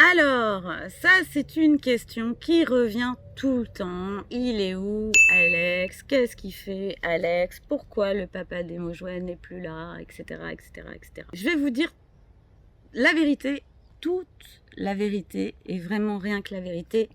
Alors, ça c'est une question qui revient tout le temps. Il est où Alex? Qu'est-ce qu'il fait Alex? Pourquoi le papa des mots jouets n'est plus là? Etc, etc, etc. Je vais vous dire la vérité, toute la vérité, et vraiment rien que la vérité.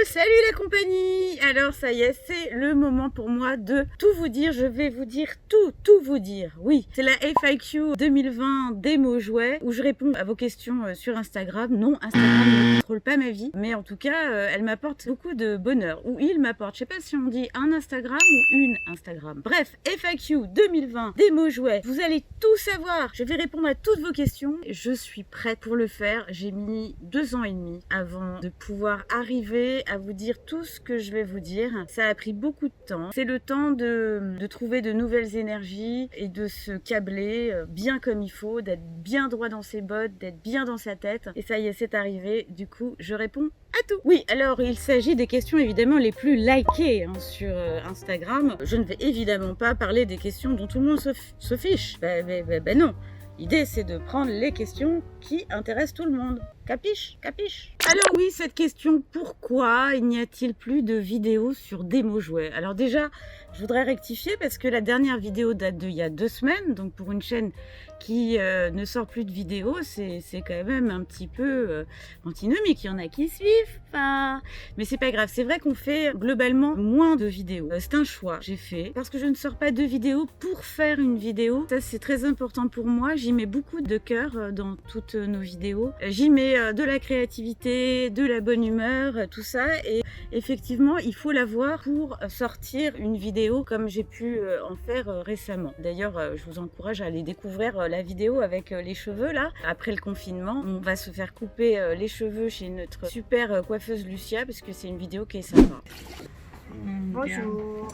Salut la compagnie! Alors ça y est, c'est le moment pour moi de tout vous dire. Je vais vous dire tout vous dire. Oui, c'est la FAQ 2020 des mots jouets où je réponds à vos questions sur Instagram. Non, Instagram ne contrôle pas ma vie, mais en tout cas, elle m'apporte beaucoup de bonheur. Ou il m'apporte, je sais pas si on dit un Instagram ou une Instagram. Bref, FAQ 2020 des mots jouets. Vous allez tout savoir. Je vais répondre à toutes vos questions. Je suis prête pour le faire. J'ai mis 2 ans et demi avant de pouvoir arriver à vous dire tout ce que je vais vous dire. Ça a pris beaucoup de temps. C'est le temps de trouver de nouvelles énergies et de se câbler bien comme il faut, d'être bien droit dans ses bottes, d'être bien dans sa tête. Et ça y est, c'est arrivé. Du coup, je réponds à tout. Oui, alors il s'agit des questions évidemment les plus likées sur Instagram. Je ne vais évidemment pas parler des questions dont tout le monde se fiche. Ben non. L'idée, c'est de prendre les questions qui intéressent tout le monde. Capiche? Capiche? Alors oui, cette question, pourquoi il n'y a-t-il plus de vidéos sur des mots jouets? Alors déjà, je voudrais rectifier parce que la dernière vidéo date d'il y a 2 semaines. Donc pour une chaîne qui ne sort plus de vidéos, c'est quand même un petit peu antinomique. Il y en a qui suivent, enfin... Mais c'est pas grave, c'est vrai qu'on fait globalement moins de vidéos. C'est un choix que j'ai fait parce que je ne sors pas de vidéos pour faire une vidéo. Ça, c'est très important pour moi. J'y mets beaucoup de cœur dans toutes nos vidéos. J'y mets de la créativité, de la bonne humeur, tout ça. Et effectivement, il faut l'avoir pour sortir une vidéo comme j'ai pu en faire récemment. D'ailleurs, je vous encourage à aller découvrir la vidéo avec les cheveux là. Après le confinement, on va se faire couper les cheveux chez notre super coiffeuse Lucia parce que c'est une vidéo qui est sympa. Bonjour.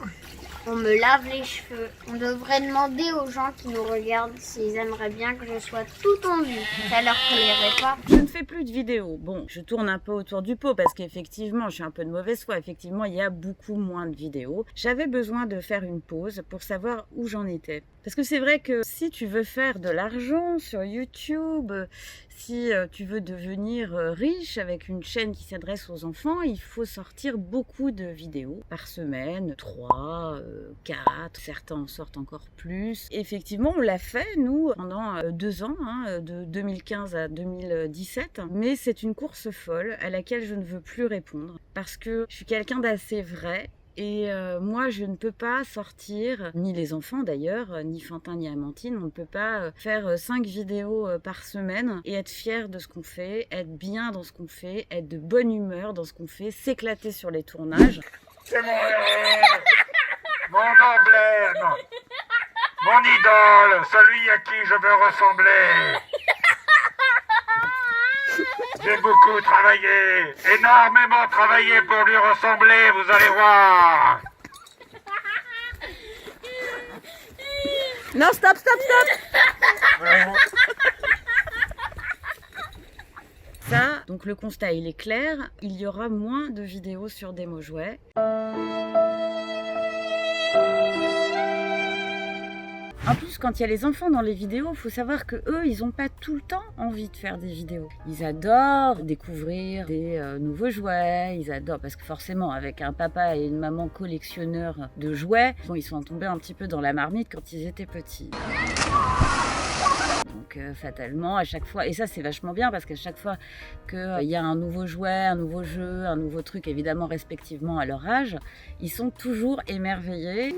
On me lave les cheveux. On devrait demander aux gens qui nous regardent s'ils aimeraient bien que je sois tout tondue. Ça leur plairait pas. Je ne fais plus de vidéos. Bon, je tourne un peu autour du pot parce qu'effectivement, je suis un peu de mauvaise foi. Effectivement, il y a beaucoup moins de vidéos. J'avais besoin de faire une pause pour savoir où j'en étais. Parce que c'est vrai que si tu veux faire de l'argent sur YouTube, si tu veux devenir riche avec une chaîne qui s'adresse aux enfants, il faut sortir beaucoup de vidéos par semaine, 3, 4, certains en sortent encore plus. Effectivement, on l'a fait, nous, pendant 2 ans, de 2015 à 2017, mais c'est une course folle à laquelle je ne veux plus répondre parce que je suis quelqu'un d'assez vrai. Et moi, je ne peux pas sortir, ni les enfants d'ailleurs, ni Fantin ni Amantine, on ne peut pas faire 5 vidéos par semaine et être fier de ce qu'on fait, être bien dans ce qu'on fait, être de bonne humeur dans ce qu'on fait, s'éclater sur les tournages. C'est mon héros, mon emblème, mon idole, celui à qui je veux ressembler. J'ai beaucoup travaillé, énormément travaillé pour lui ressembler, vous allez voir. Non, stop. Ça, donc le constat, il est clair, il y aura moins de vidéos sur des mots jouets. En plus, quand il y a les enfants dans les vidéos, il faut savoir que eux, ils n'ont pas tout le temps envie de faire des vidéos. Ils adorent découvrir des nouveaux jouets, ils adorent, parce que forcément, avec un papa et une maman collectionneurs de jouets, bon, ils sont tombés un petit peu dans la marmite quand ils étaient petits. Donc fatalement, à chaque fois, et ça c'est vachement bien parce qu'à chaque fois qu'il y a un nouveau jouet, un nouveau jeu, un nouveau truc, évidemment respectivement à leur âge, ils sont toujours émerveillés.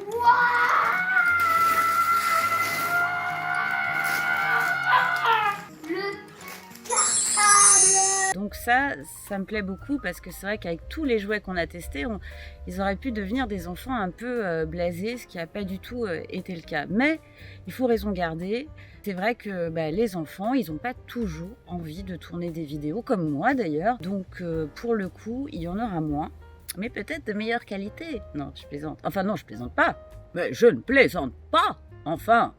Donc ça me plaît beaucoup parce que c'est vrai qu'avec tous les jouets qu'on a testés, ils auraient pu devenir des enfants un peu blasés, ce qui n'a pas du tout été le cas. Mais il faut raison garder. C'est vrai que les enfants, ils n'ont pas toujours envie de tourner des vidéos, comme moi d'ailleurs. Donc pour le coup, il y en aura moins, mais peut-être de meilleure qualité. Non, je plaisante. Enfin non, je plaisante pas. Mais je ne plaisante pas. Enfin.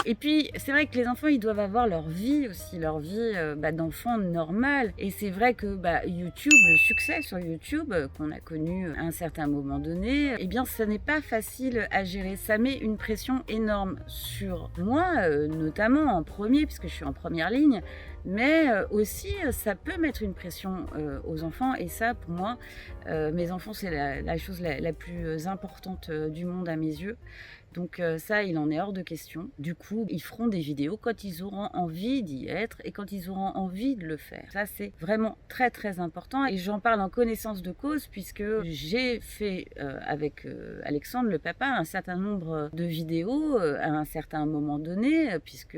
Et puis, c'est vrai que les enfants, ils doivent avoir leur vie aussi, leur vie d'enfant normal. Et c'est vrai que YouTube, le succès sur YouTube qu'on a connu à un certain moment donné, eh bien, ça n'est pas facile à gérer. Ça met une pression énorme sur moi, notamment en premier, puisque je suis en première ligne. Mais aussi, ça peut mettre une pression aux enfants. Et ça, pour moi, mes enfants, c'est la chose la plus importante du monde à mes yeux. Donc ça, il en est hors de question. Du coup, ils feront des vidéos quand ils auront envie d'y être et quand ils auront envie de le faire. Ça, c'est vraiment très très important et j'en parle en connaissance de cause puisque j'ai fait avec Alexandre, le papa, un certain nombre de vidéos à un certain moment donné puisque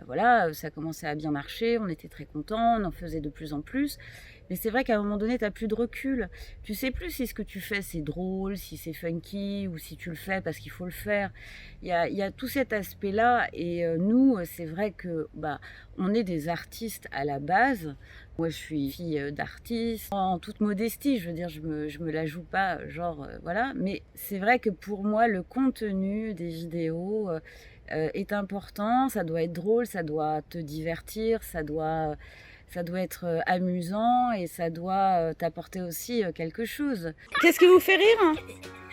voilà, ça commençait à bien marcher, on était très contents, on en faisait de plus en plus. Mais c'est vrai qu'à un moment donné, tu n'as plus de recul. Tu sais plus si ce que tu fais, c'est drôle, si c'est funky, ou si tu le fais parce qu'il faut le faire. Il y a tout cet aspect-là. Et nous, c'est vrai que on est des artistes à la base. Moi, je suis fille d'artiste. En toute modestie, je veux dire, je me la joue pas, genre, voilà. Mais c'est vrai que pour moi, le contenu des vidéos est important. Ça doit être drôle, ça doit te divertir, ça doit être amusant et ça doit t'apporter aussi quelque chose. Qu'est-ce qui vous fait rire?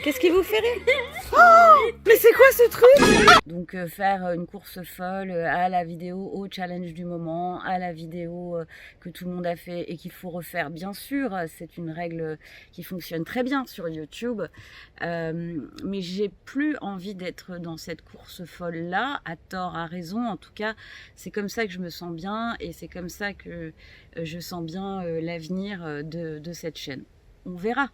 Qu'est-ce qui vous fait rire? Oh, mais c'est quoi ce truc? Donc faire une course folle à la vidéo, au challenge du moment, à la vidéo que tout le monde a fait et qu'il faut refaire, bien sûr, c'est une règle qui fonctionne très bien sur YouTube. Mais j'ai plus envie d'être dans cette course folle-là, à tort, à raison. En tout cas, c'est comme ça que je me sens bien et c'est comme ça que je sens bien l'avenir de cette chaîne. On verra.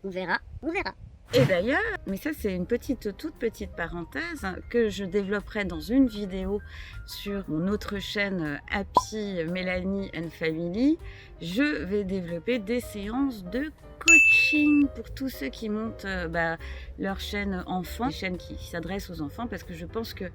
On verra, on verra. Et d'ailleurs, mais ça c'est une toute petite parenthèse que je développerai dans une vidéo sur mon autre chaîne Happy Mélanie and Family. Je vais développer des séances de coaching pour tous ceux qui montent leur chaîne enfant, des chaînes qui s'adressent aux enfants parce que je pense que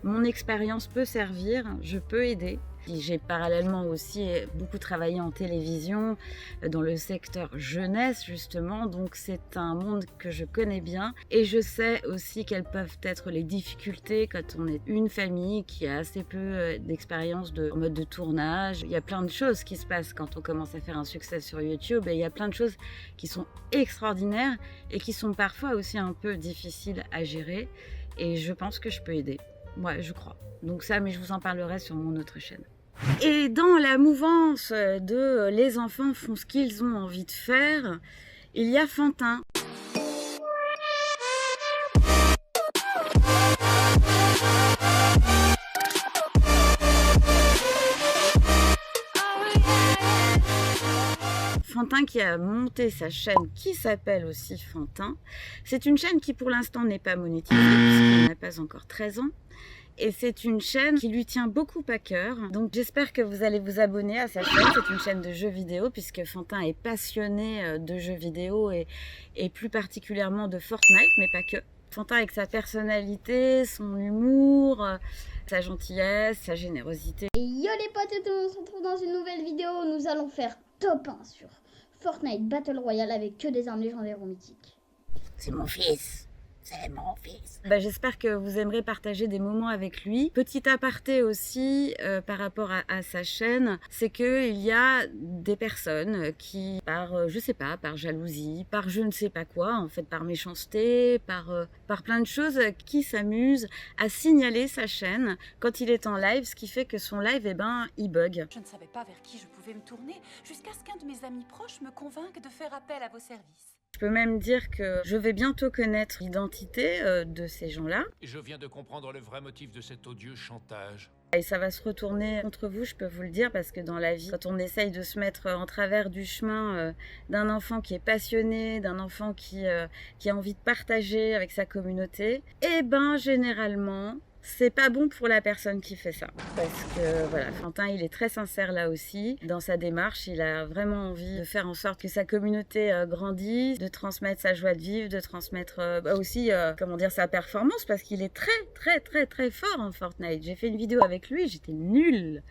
mon expérience peut servir, je peux aider. J'ai parallèlement aussi beaucoup travaillé en télévision, dans le secteur jeunesse justement, donc c'est un monde que je connais bien et je sais aussi quelles peuvent être les difficultés quand on est une famille qui a assez peu d'expérience en mode de tournage. Il y a plein de choses qui se passent quand on commence à faire un succès sur YouTube et il y a plein de choses qui sont extraordinaires et qui sont parfois aussi un peu difficiles à gérer et je pense que je peux aider. Ouais, je crois. Donc ça, mais je vous en parlerai sur mon autre chaîne. Et dans la mouvance de les enfants font ce qu'ils ont envie de faire, il y a Fantin. Fantin qui a monté sa chaîne qui s'appelle aussi Fantin. C'est une chaîne qui pour l'instant n'est pas monétisée puisqu'il n'a pas encore 13 ans. Et c'est une chaîne qui lui tient beaucoup à cœur. Donc j'espère que vous allez vous abonner à sa chaîne. C'est une chaîne de jeux vidéo puisque Fantin est passionné de jeux vidéo et plus particulièrement de Fortnite, mais pas que. Fantin avec sa personnalité, son humour, sa gentillesse, sa générosité. Et yo les potes et tout, on se retrouve dans une nouvelle vidéo. Nous allons faire top 1 sur Fortnite Battle Royale avec que des armes légendaires ou mythiques. C'est mon fils. C'est mon fils. J'espère que vous aimerez partager des moments avec lui. Petit aparté aussi par rapport à sa chaîne, c'est qu'il y a des personnes qui, je sais pas, par jalousie, par je ne sais pas quoi, en fait par méchanceté, par plein de choses, qui s'amusent à signaler sa chaîne quand il est en live, ce qui fait que son live, il bug. Je ne savais pas vers qui je pouvais me tourner jusqu'à ce qu'un de mes amis proches me convainque de faire appel à vos services. Je peux même dire que je vais bientôt connaître l'identité de ces gens-là. Je viens de comprendre le vrai motif de cet odieux chantage. Et ça va se retourner contre vous, je peux vous le dire, parce que dans la vie, quand on essaye de se mettre en travers du chemin d'un enfant qui est passionné, d'un enfant qui a envie de partager avec sa communauté, généralement, c'est pas bon pour la personne qui fait ça. Parce que voilà, Fantin, il est très sincère là aussi. Dans sa démarche, il a vraiment envie de faire en sorte que sa communauté grandisse, de transmettre sa joie de vivre, de transmettre aussi, sa performance, parce qu'il est très, très, très, très fort en Fortnite. J'ai fait une vidéo avec lui, j'étais nulle.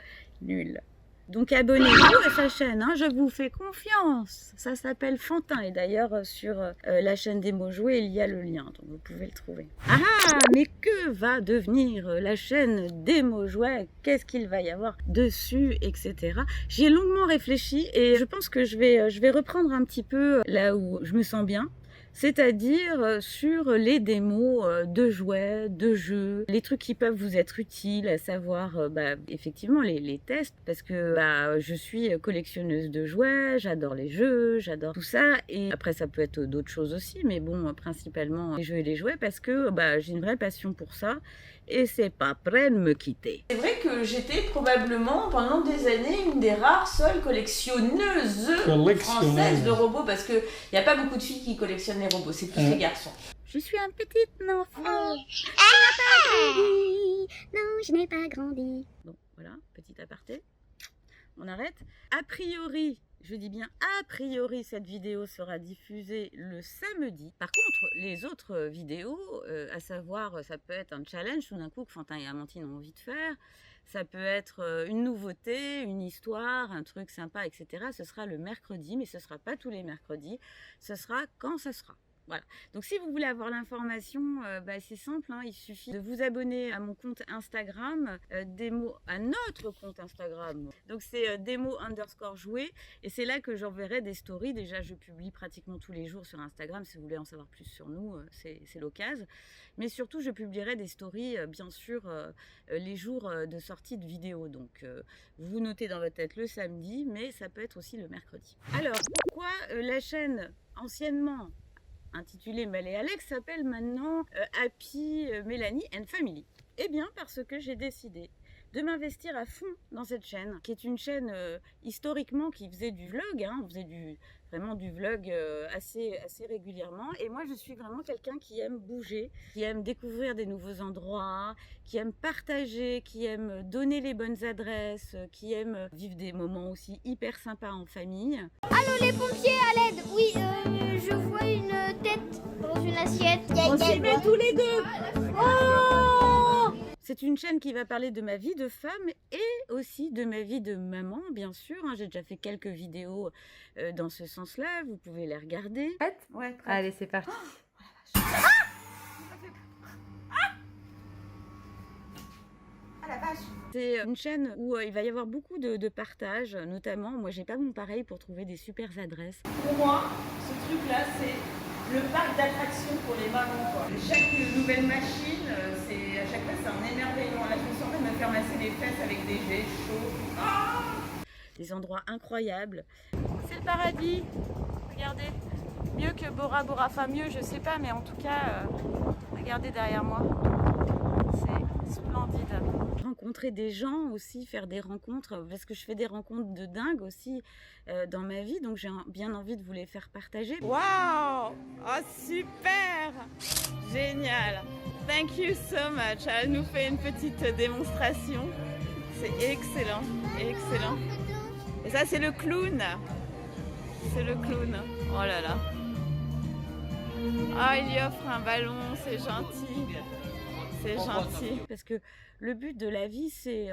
Donc abonnez-vous à sa chaîne, hein, je vous fais confiance. Ça s'appelle Fantin et d'ailleurs sur la chaîne des mots joués, il y a le lien, donc vous pouvez le trouver. Ah mais que va devenir la chaîne des mots joués? Qu'est-ce qu'il va y avoir dessus, etc. J'y ai longuement réfléchi et je pense que je vais reprendre un petit peu là où je me sens bien. C'est-à-dire sur les démos de jouets, de jeux, les trucs qui peuvent vous être utiles, à savoir effectivement les tests, parce que je suis collectionneuse de jouets, j'adore les jeux, j'adore tout ça, et après ça peut être d'autres choses aussi, mais bon, principalement les jeux et les jouets, parce que j'ai une vraie passion pour ça, et c'est pas prêt de me quitter. C'est vrai que j'étais probablement pendant des années une des rares seules collectionneuses françaises de robots, parce qu'il n'y a pas beaucoup de filles qui collectionnent les robots, c'est plus les garçons. Je suis un petit enfant, je n'ai pas grandi. Bon, voilà, petit aparté. On arrête. A priori, je dis bien a priori, cette vidéo sera diffusée le samedi. Par contre, les autres vidéos, à savoir, ça peut être un challenge tout d'un coup que Fantin et Amandine ont envie de faire. Ça peut être une nouveauté, une histoire, un truc sympa, etc. Ce sera le mercredi, mais ce ne sera pas tous les mercredis. Ce sera quand ce sera. Voilà. Donc si vous voulez avoir l'information, c'est simple, hein, il suffit de vous abonner à mon compte Instagram, à notre compte Instagram. Donc c'est démo_jouer et c'est là que j'enverrai des stories. Déjà je publie pratiquement tous les jours sur Instagram, si vous voulez en savoir plus sur nous, c'est l'occasion. Mais surtout je publierai des stories, bien sûr, les jours de sortie de vidéos. Donc vous notez dans votre tête le samedi, mais ça peut être aussi le mercredi. Alors pourquoi la chaîne anciennement intitulé Mel et Alex s'appelle maintenant Happy Mélanie and Family? Eh bien parce que j'ai décidé de m'investir à fond dans cette chaîne, qui est une chaîne historiquement qui faisait du vlog, hein, on faisait vraiment du vlog assez régulièrement, et moi je suis vraiment quelqu'un qui aime bouger, qui aime découvrir des nouveaux endroits, qui aime partager, qui aime donner les bonnes adresses, qui aime vivre des moments aussi hyper sympas en famille. Allô les pompiers, à l'aide. Oui, je vois une tête dans une assiette. On s'y met tous les deux. Oh, c'est une chaîne qui va parler de ma vie de femme et aussi de ma vie de maman, bien sûr. J'ai déjà fait quelques vidéos dans ce sens-là, vous pouvez les regarder. Prête ? Ouais, prête. Allez, c'est parti. C'est une chaîne où il va y avoir beaucoup de partage, notamment, moi j'ai pas mon pareil pour trouver des super adresses. Pour moi, ce truc-là, c'est le parc d'attractions pour les mamans, quoi. Chaque nouvelle machine, à chaque fois c'est un émerveillement. Là, je me suis en train de me faire masser les fesses avec des jets chauds. Des endroits incroyables. C'est le paradis, regardez. Mieux que Bora Bora, enfin mieux, je sais pas, mais en tout cas, regardez derrière moi. C'est splendide. Rencontrer des gens aussi, faire des rencontres, parce que je fais des rencontres de dingue aussi dans ma vie, donc j'ai bien envie de vous les faire partager. Waouh! Oh super! Génial! Thank you so much. Elle nous fait une petite démonstration. C'est excellent, excellent. Et ça c'est le clown. C'est le clown. Oh là là. Ah, il lui offre un ballon, c'est gentil. C'est gentil. Parce que le but de la vie, c'est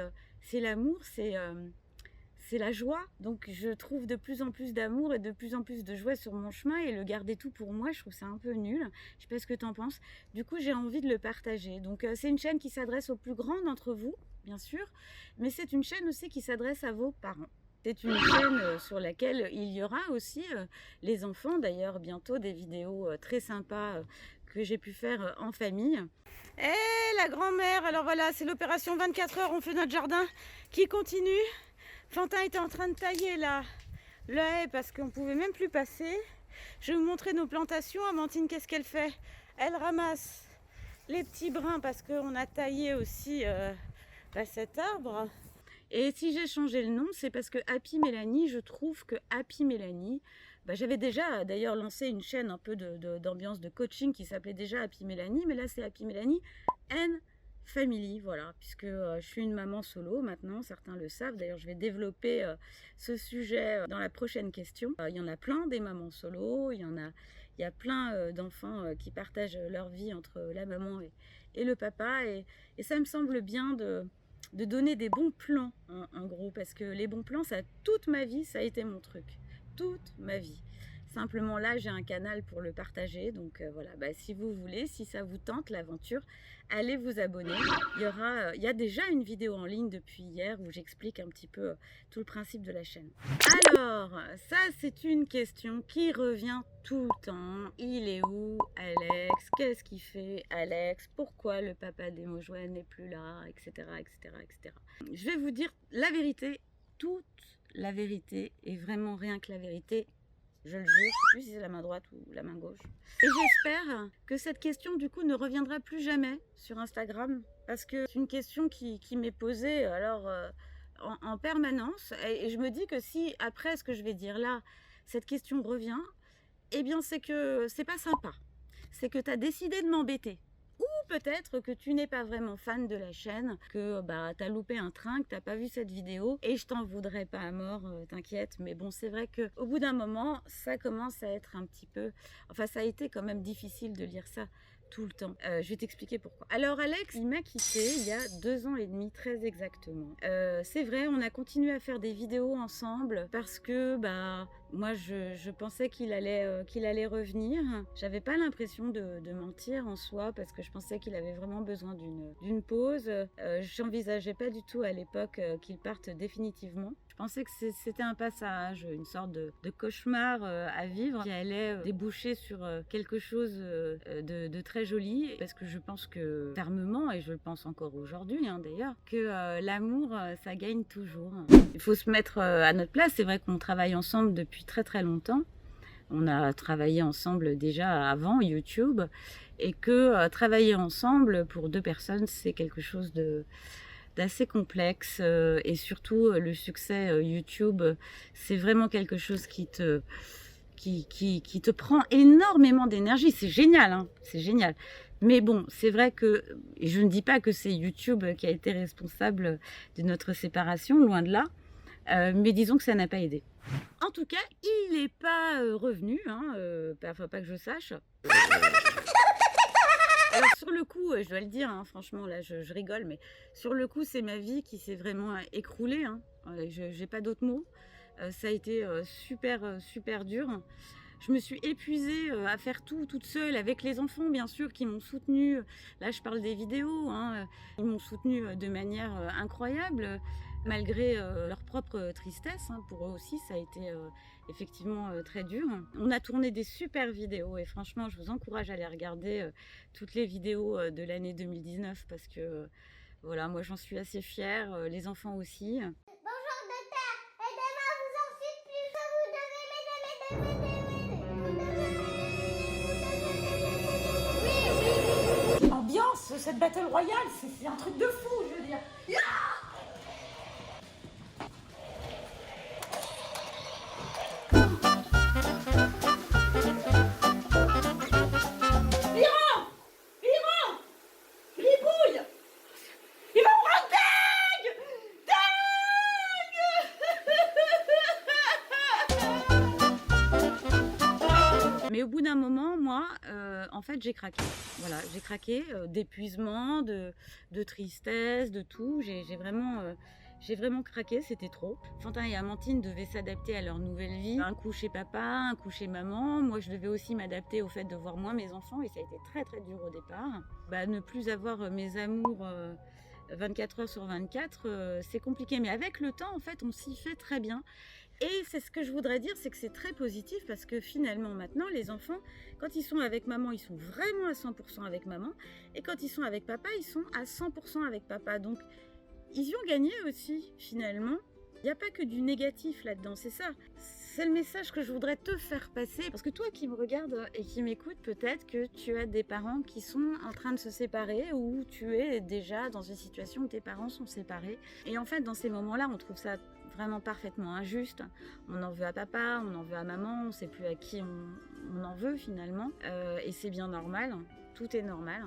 l'amour, c'est la joie. Donc je trouve de plus en plus d'amour et de plus en plus de joie sur mon chemin, et le garder tout pour moi, je trouve ça un peu nul. Je sais pas ce que t'en penses. Du coup, j'ai envie de le partager. Donc c'est une chaîne qui s'adresse aux plus grands d'entre vous, bien sûr, mais c'est une chaîne aussi qui s'adresse à vos parents. C'est une chaîne sur laquelle il y aura aussi les enfants, d'ailleurs bientôt des vidéos très sympas que j'ai pu faire en famille. Eh la grand-mère, alors voilà, c'est l'opération 24 heures, on fait notre jardin qui continue. Fantin était en train de tailler la haie parce qu'on ne pouvait même plus passer. Je vais vous montrer nos plantations. Amandine, qu'est-ce qu'elle fait? Elle ramasse les petits brins parce qu'on a taillé aussi cet arbre. Et si j'ai changé le nom, c'est parce que Happy Mélanie, je trouve que Happy Mélanie, j'avais déjà d'ailleurs lancé une chaîne un peu d'ambiance de coaching qui s'appelait déjà Happy Mélanie, mais là c'est Happy Mélanie and Family, voilà, puisque je suis une maman solo maintenant, certains le savent. D'ailleurs je vais développer ce sujet dans la prochaine question. Il y en a plein des mamans solo, il y a plein d'enfants qui partagent leur vie entre la maman et le papa, et ça me semble bien donner des bons plans, en gros, parce que les bons plans, ça, toute ma vie, ça a été mon truc. Toute ma vie. Simplement là, j'ai un canal pour le partager. Donc voilà, si vous voulez, si ça vous tente l'aventure, allez vous abonner. Il y a déjà une vidéo en ligne depuis hier où j'explique un petit peu tout le principe de la chaîne. Alors, ça c'est une question qui revient tout le temps. Il est où Alex? Qu'est-ce qu'il fait Alex? Pourquoi le papa des Maujouets n'est plus là? Etc, etc, etc. Je vais vous dire la vérité, toute la vérité, et vraiment rien que la vérité. Je le jure, je ne sais plus si c'est la main droite ou la main gauche. Et j'espère que cette question, du coup, ne reviendra plus jamais sur Instagram. Parce que c'est une question qui m'est posée alors, en permanence. Et je me dis que si, après ce que je vais dire là, cette question revient, eh bien, c'est que c'est pas sympa. C'est que tu as décidé de m'embêter. Ou peut-être que tu n'es pas vraiment fan de la chaîne, que tu as loupé un train, que tu n'as pas vu cette vidéo, et je t'en voudrais pas à mort, t'inquiète. Mais bon, c'est vrai qu'au bout d'un moment, ça commence à être un petit peu... Enfin, ça a été quand même difficile de lire ça tout le temps. Je vais t'expliquer pourquoi. Alors Alex, il m'a quitté il y a 2 ans et demi, très exactement. C'est vrai, on a continué à faire des vidéos ensemble parce que moi je pensais qu'il allait revenir. J'avais pas l'impression de mentir en soi parce que je pensais qu'il avait vraiment besoin d'une pause. J'envisageais pas du tout à l'époque qu'il parte définitivement. Je pensais que c'était un passage, une sorte de cauchemar à vivre qui allait déboucher sur quelque chose de très joli, parce que je pense que fermement, et je le pense encore aujourd'hui d'ailleurs, que l'amour ça gagne toujours. Il faut se mettre à notre place. C'est vrai qu'on travaille ensemble depuis très très longtemps. On a travaillé ensemble déjà avant YouTube, et que travailler ensemble pour 2 personnes, c'est quelque chose d'assez complexe, et surtout le succès YouTube, c'est vraiment quelque chose qui te prend énormément d'énergie. C'est génial, c'est génial. Mais bon, c'est vrai que, et je ne dis pas que c'est YouTube qui a été responsable de notre séparation, loin de là, mais disons que ça n'a pas aidé. En tout cas, il n'est pas revenu, enfin pas que je sache. Alors sur le coup, je dois le dire, franchement, là je rigole, mais sur le coup, c'est ma vie qui s'est vraiment écroulée. Je n'ai pas d'autres mots. Ça a été super dur. Je me suis épuisée à faire tout toute seule, avec les enfants bien sûr qui m'ont soutenue. Là je parle des vidéos, ils m'ont soutenue de manière incroyable, malgré leur propre tristesse. Pour eux aussi ça a été effectivement très dur. On a tourné des super vidéos et franchement je vous encourage à les regarder, toutes les vidéos de l'année 2019, parce que voilà, moi j'en suis assez fière, les enfants aussi. Bonjour docteur, aidez-moi, vous en supplie, je vous devez m'aider. Ambiance, cette Battle Royale, c'est un truc de fou, je veux dire. Mais au bout d'un moment, moi, en fait, j'ai craqué. Voilà, j'ai craqué d'épuisement, de tristesse, de tout. J'ai vraiment craqué, c'était trop. Fantin et Amandine devaient s'adapter à leur nouvelle vie. Un coup chez papa, un coup chez maman. Moi, je devais aussi m'adapter au fait de voir moins mes enfants, et ça a été très très dur au départ. Ne plus avoir mes amours 24 heures sur 24, c'est compliqué. Mais avec le temps, en fait, on s'y fait très bien. Et c'est ce que je voudrais dire, c'est que c'est très positif, parce que finalement maintenant les enfants, quand ils sont avec maman, ils sont vraiment à 100% avec maman, et quand ils sont avec papa, ils sont à 100% avec papa. Donc ils y ont gagné aussi finalement. Il n'y a pas que du négatif là-dedans, c'est ça. C'est le message que je voudrais te faire passer, parce que toi qui me regardes et qui m'écoutes, peut-être que tu as des parents qui sont en train de se séparer, ou tu es déjà dans une situation où tes parents sont séparés. Et en fait, dans ces moments-là, on trouve ça vraiment parfaitement injuste. On en veut à papa, on en veut à maman, on ne sait plus à qui on en veut finalement. Et c'est bien normal, tout est normal.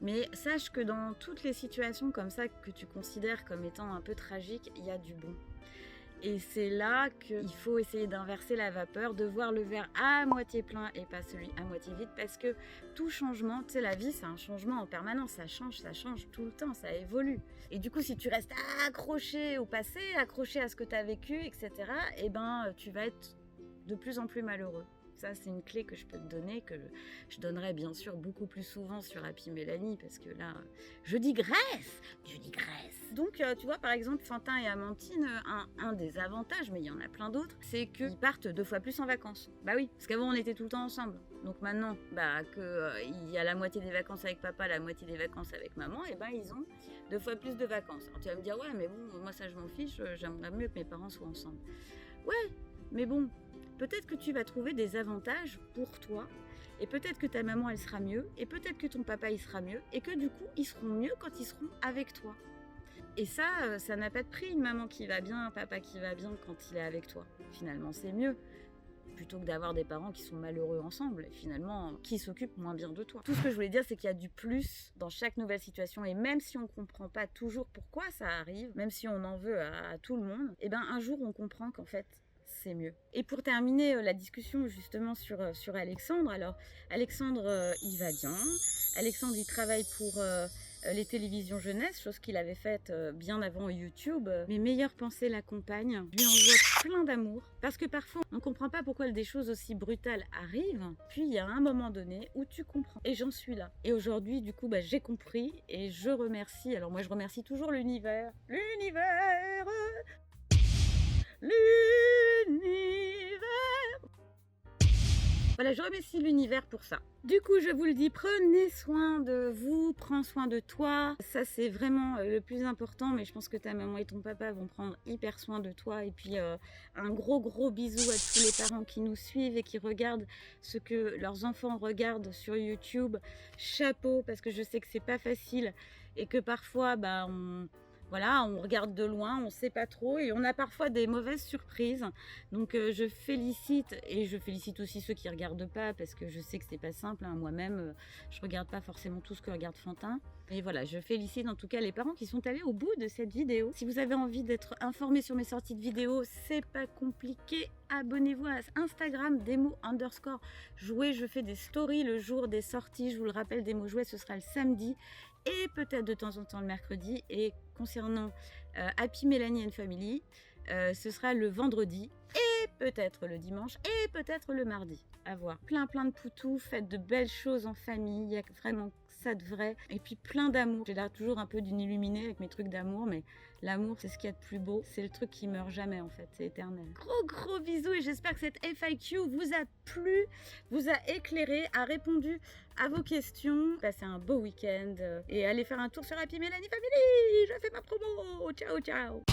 Mais sache que dans toutes les situations comme ça que tu considères comme étant un peu tragiques, il y a du bon. Et c'est là qu'il faut essayer d'inverser la vapeur, de voir le verre à moitié plein et pas celui à moitié vide, parce que tout changement, tu sais, la vie c'est un changement en permanence, ça change tout le temps, ça évolue. Et du coup, si tu restes accroché au passé, accroché à ce que tu as vécu, etc., eh ben, tu vas être de plus en plus malheureux. Ça, c'est une clé que je peux te donner, que je donnerai bien sûr beaucoup plus souvent sur Happy Mélanie, parce que là, je digresse. Donc, tu vois, par exemple, Fantin et Amandine, un des avantages, mais il y en a plein d'autres, c'est qu'ils partent 2 fois plus en vacances. Bah oui, parce qu'avant, on était tout le temps ensemble. Donc maintenant, il y a la moitié des vacances avec papa, la moitié des vacances avec maman, et ben ils ont 2 fois plus de vacances. Alors tu vas me dire, ouais, mais bon, moi ça je m'en fiche, j'aimerais mieux que mes parents soient ensemble. Ouais, mais bon, peut-être que tu vas trouver des avantages pour toi, et peut-être que ta maman elle sera mieux, et peut-être que ton papa il sera mieux, et que du coup ils seront mieux quand ils seront avec toi. Et ça n'a pas de prix, une maman qui va bien, un papa qui va bien quand il est avec toi. Finalement c'est mieux, plutôt que d'avoir des parents qui sont malheureux ensemble, et finalement qui s'occupent moins bien de toi. Tout ce que je voulais dire, c'est qu'il y a du plus dans chaque nouvelle situation, et même si on comprend pas toujours pourquoi ça arrive, même si on en veut à tout le monde, et ben un jour on comprend qu'en fait c'est mieux. Et pour terminer la discussion justement sur Alexandre, alors Alexandre il va bien, Alexandre il travaille pour les télévisions jeunesse, chose qu'il avait faite bien avant YouTube. Mes meilleures pensées l'accompagnent, je lui envoie plein d'amour, parce que parfois on ne comprend pas pourquoi des choses aussi brutales arrivent, puis il y a un moment donné où tu comprends, et j'en suis là. Et aujourd'hui du coup j'ai compris, et je remercie, alors moi je remercie toujours l'univers, voilà, je remercie l'univers pour ça. Du coup, je vous le dis, prenez soin de vous, prends soin de toi. Ça, c'est vraiment le plus important, mais je pense que ta maman et ton papa vont prendre hyper soin de toi. Et puis, un gros bisou à tous les parents qui nous suivent et qui regardent ce que leurs enfants regardent sur YouTube. Chapeau, parce que je sais que c'est pas facile et que parfois, on regarde de loin, on ne sait pas trop et on a parfois des mauvaises surprises. Donc je félicite, et je félicite aussi ceux qui ne regardent pas, parce que je sais que c'est pas simple. Moi-même, je ne regarde pas forcément tout ce que regarde Fantin. Et voilà, je félicite en tout cas les parents qui sont allés au bout de cette vidéo. Si vous avez envie d'être informé sur mes sorties de vidéos, c'est pas compliqué. Abonnez-vous à Instagram, Demo_jouet. Je fais des stories le jour des sorties. Je vous le rappelle, Demo Jouet, ce sera le samedi. Et peut-être de temps en temps le mercredi. Et concernant Happy Mélanie and Family, ce sera le vendredi, et peut-être le dimanche, et peut-être le mardi. À voir. Plein de poutous, faites de belles choses en famille, il y a vraiment ça de vrai. Et puis plein d'amour. J'ai l'air toujours un peu d'une illuminée avec mes trucs d'amour, mais l'amour c'est ce qu'il y a de plus beau. C'est le truc qui meurt jamais en fait, c'est éternel. Gros bisous, et j'espère que cette FAQ vous a plu, vous a éclairé, a répondu à vos questions. Passez un beau week-end et allez faire un tour sur Happy Mélanie Family. Je fais ma promo. Ciao.